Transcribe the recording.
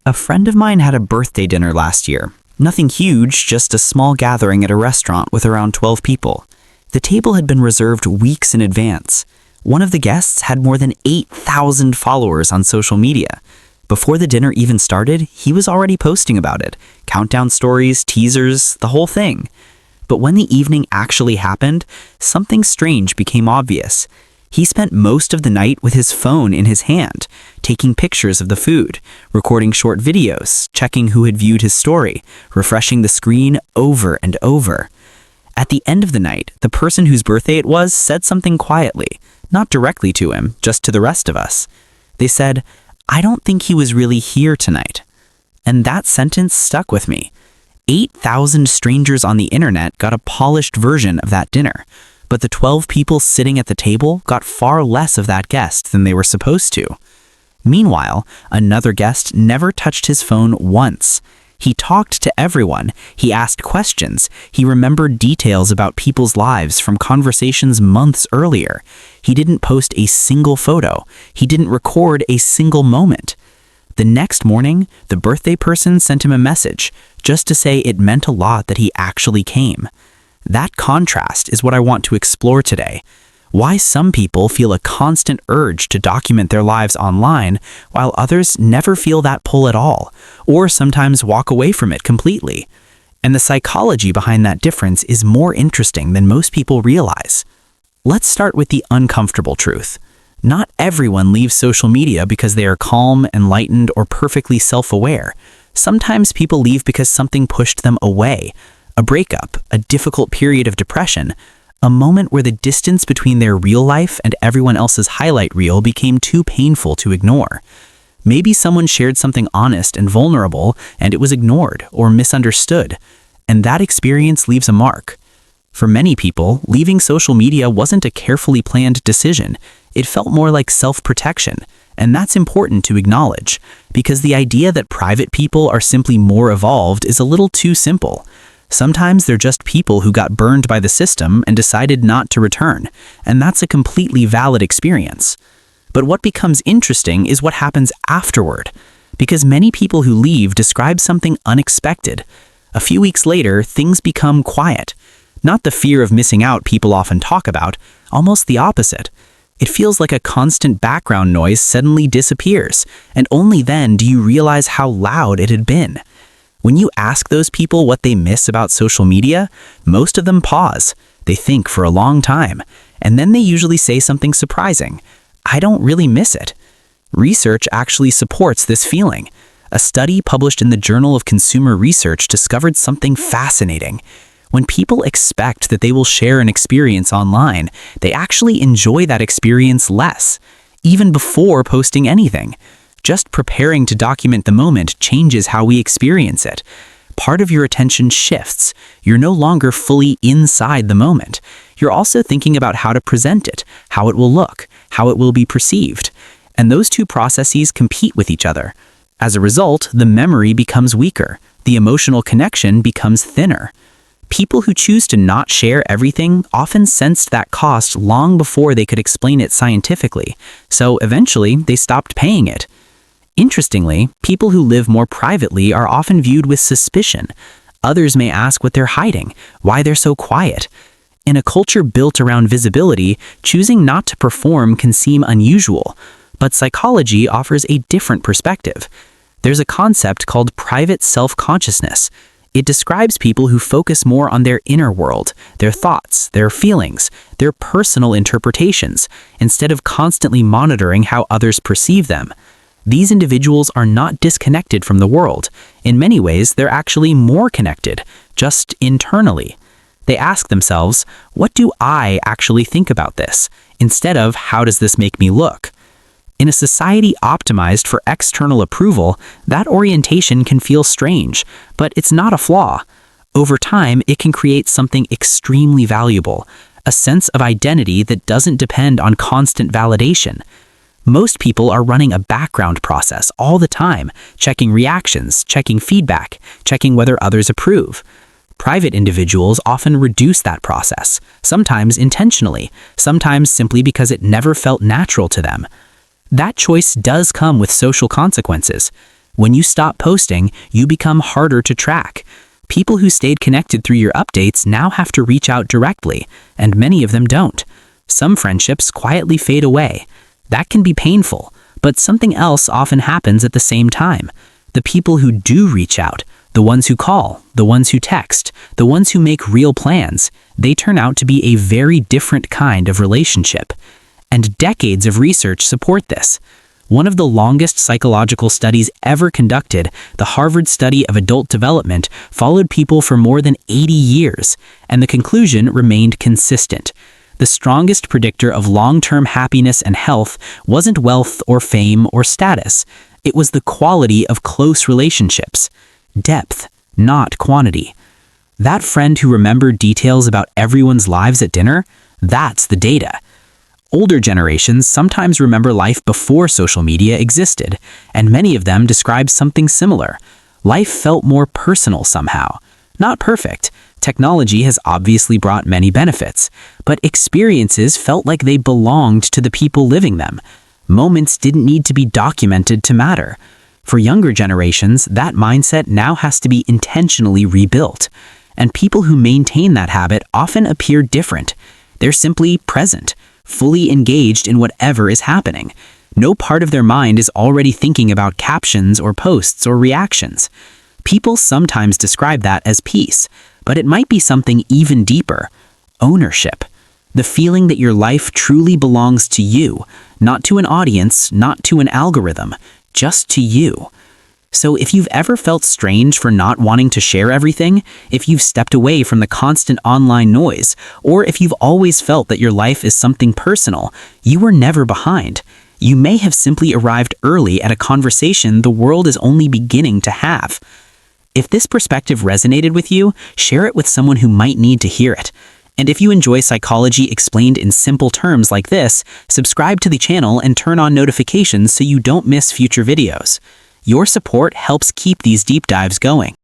A friend of mine had a birthday dinner last year. Nothing huge, just a small gathering at a restaurant with around 12 people. The table had been reserved weeks in advance. One of the guests had more than 8,000 followers on social media. Before the dinner even started, he was already posting about it. Countdown stories, teasers, the whole thing. But when the evening actually happened, something strange became obvious. He spent most of the night with his phone in his hand, taking pictures of the food, recording short videos, checking who had viewed his story, refreshing the screen over and over. At the end of the night, the person whose birthday it was said something quietly, not directly to him, just to the rest of us. They said, "I don't think he was really here tonight." And that sentence stuck with me. 8,000 strangers on the internet got a polished version of that dinner, but the 12 people sitting at the table got far less of that guest than they were supposed to. Meanwhile, another guest never touched his phone once. He talked to everyone, he asked questions, he remembered details about people's lives from conversations months earlier. He didn't post a single photo, he didn't record a single moment. The next morning, the birthday person sent him a message, just to say it meant a lot that he actually came. That contrast is what I want to explore today. Why some people feel a constant urge to document their lives online, while others never feel that pull at all, or sometimes walk away from it completely. And the psychology behind that difference is more interesting than most people realize. Let's start with the uncomfortable truth. Not everyone leaves social media because they are calm, enlightened, or perfectly self-aware. Sometimes people leave because something pushed them away. A breakup, a difficult period of depression, a moment where the distance between their real life and everyone else's highlight reel became too painful to ignore. Maybe someone shared something honest and vulnerable and it was ignored or misunderstood, and that experience leaves a mark. For many people, leaving social media wasn't a carefully planned decision. It felt more like self-protection, and that's important to acknowledge, because the idea that private people are simply more evolved is a little too simple. Sometimes they're just people who got burned by the system and decided not to return, and that's a completely valid experience. But what becomes interesting is what happens afterward, because many people who leave describe something unexpected. A few weeks later, things become quiet. Not the fear of missing out people often talk about, almost the opposite. It feels like a constant background noise suddenly disappears, and only then do you realize how loud it had been. When you ask those people what they miss about social media, most of them pause. They think for a long time, and then they usually say something surprising. "I don't really miss it." Research actually supports this feeling. A study published in the Journal of Consumer Research discovered something fascinating. When people expect that they will share an experience online, they actually enjoy that experience less, even before posting anything. Just preparing to document the moment changes how we experience it. Part of your attention shifts. You're no longer fully inside the moment. You're also thinking about how to present it, how it will look, how it will be perceived. And those two processes compete with each other. As a result, the memory becomes weaker. The emotional connection becomes thinner. People who choose to not share everything often sensed that cost long before they could explain it scientifically, so eventually they stopped paying it. Interestingly, people who live more privately are often viewed with suspicion. Others may ask what they're hiding, why they're so quiet. In a culture built around visibility, choosing not to perform can seem unusual, but psychology offers a different perspective. There's a concept called private self-consciousness. It describes people who focus more on their inner world, their thoughts, their feelings, their personal interpretations, instead of constantly monitoring how others perceive them. These individuals are not disconnected from the world. In many ways, they're actually more connected, just internally. They ask themselves, what do I actually think about this? Instead of, how does this make me look? In a society optimized for external approval, that orientation can feel strange, but it's not a flaw. Over time, it can create something extremely valuable, a sense of identity that doesn't depend on constant validation. Most people are running a background process all the time, checking reactions, checking feedback, checking whether others approve. Private individuals often reduce that process, sometimes intentionally, sometimes simply because it never felt natural to them. That choice does come with social consequences. When you stop posting, you become harder to track. People who stayed connected through your updates now have to reach out directly, and many of them don't. Some friendships quietly fade away. That can be painful, but something else often happens at the same time. The people who do reach out, the ones who call, the ones who text, the ones who make real plans, they turn out to be a very different kind of relationship. And decades of research support this. One of the longest psychological studies ever conducted, the Harvard Study of Adult Development, followed people for more than 80 years, and the conclusion remained consistent. The strongest predictor of long-term happiness and health wasn't wealth or fame or status. It was the quality of close relationships. Depth, not quantity. That friend who remembered details about everyone's lives at dinner, that's the data. Older generations sometimes remember life before social media existed, and many of them describe something similar. Life felt more personal somehow. Not perfect. Technology has obviously brought many benefits, but experiences felt like they belonged to the people living them. Moments didn't need to be documented to matter. For younger generations, that mindset now has to be intentionally rebuilt. And people who maintain that habit often appear different. They're simply present, fully engaged in whatever is happening. No part of their mind is already thinking about captions or posts or reactions. People sometimes describe that as peace, but it might be something even deeper. Ownership. The feeling that your life truly belongs to you, not to an audience, not to an algorithm, just to you. So if you've ever felt strange for not wanting to share everything, if you've stepped away from the constant online noise, or if you've always felt that your life is something personal, you were never behind. You may have simply arrived early at a conversation the world is only beginning to have. If this perspective resonated with you, share it with someone who might need to hear it. And if you enjoy psychology explained in simple terms like this, subscribe to the channel and turn on notifications so you don't miss future videos. Your support helps keep these deep dives going.